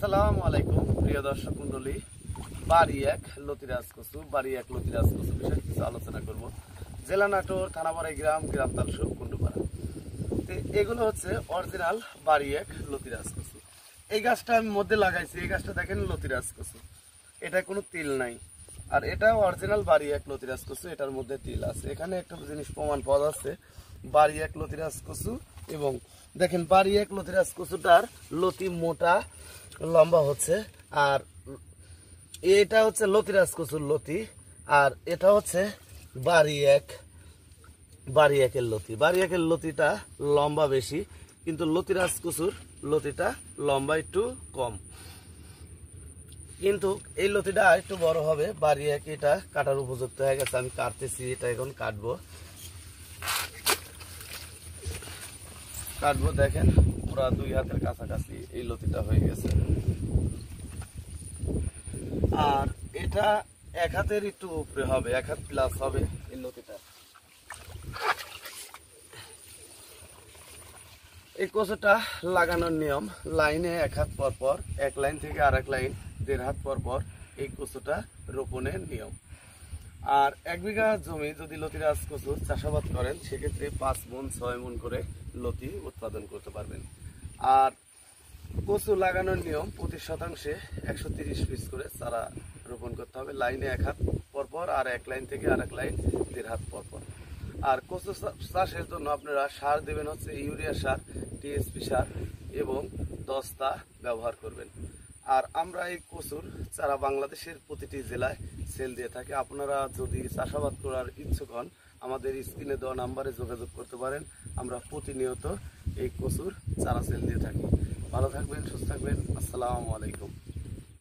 আসসালামু আলাইকুম প্রিয় দর্শক মণ্ডলী, বাড়ি এক লতিরাজ কচু বিষয়ে কিছু আলোচনা করব। জেলা নাটোর, থানা বাড়াইগ্রাম, গ্রাম তালসু, কুন্ডুপাড়া। এগুলো হচ্ছে অরিজিনাল বাড়ি এক লতিরাজ কচু। এই গাছটা আমি মধ্যে লাগাইছি, এই গাছটা দেখেন লতিরাজ কচু, এটা কোনো তিল নাই। আর এটাও অরিজিনাল বাড়ি এক লতিরাজ কচু, এটার মধ্যে তিল আছে। এখানে একটা জিনিস প্রমাণ পাওয়া যাচ্ছে, বাড়ি এক লতিরাজ কচু। এবং দেখেন বাড়ি এক লতিরাজ কচুটার লতি মোটা লম্বা হচ্ছে, আর এটা হচ্ছে লতিরাজ কচুর লতি, আর এটা হচ্ছে বাড়ি একের লতি। বাড়ি একের লতিটা লম্বা বেশি, কিন্তু লতিরাজ কচুর লতিটা লম্বা একটু কম, কিন্তু এই লতিটা একটু বড় হবে। বাড়ি এক এটা কাটার উপযুক্ত হয়ে গেছে, আমি কাটতেছি, এটা এখন কাটবো। দেখেন পুরা 2 হাতের কাছাকাছি এই লতিটা হয়ে গেছে। আর এটা 1 হাতের একটু উপরে হবে, 1 হাত প্লাস হবে এই লতিটা। এই কচুটা লাগানোর নিয়ম, লাইনে 1 হাত পর পর, এক লাইন থেকে আরেক লাইন 1.5 হাত পর পর এই কচুটা রোপণের নিয়ম। আর 1 বিঘা জমি যদি লতিরাজ কচুর চাষাবাদ করেন, সেক্ষেত্রে 5 মণ 6 মণ করে লতি উৎপাদন করতে পারবেন। আর কচু লাগানোর নিয়ম, প্রতি শতাংশে 130 পিস করে চারা রোপণ করতে হবে, লাইনে 1 হাত পরপর, আর এক লাইন থেকে আরেক লাইন 1.5 হাত পরপর। আর কচু চাষের জন্য আপনারা সার দেবেন হচ্ছে ইউরিয়া সার, টিএসপি সার এবং দস্তা ব্যবহার করবেন। আর আমরা এই কচুর চারা বাংলাদেশের প্রতিটি জেলায় সেল দিয়ে থাকি। আপনারা যদি চাষাবাদ করার ইচ্ছুক হন, আমাদের স্ক্রিনে দেওয়া নাম্বারে যোগাযোগ করতে পারেন। আমরা প্রতিনিয়ত এই কচুর চারা সেল দিয়ে থাকি। ভালো থাকবেন, সুস্থ থাকবেন। আসসালামু আলাইকুম।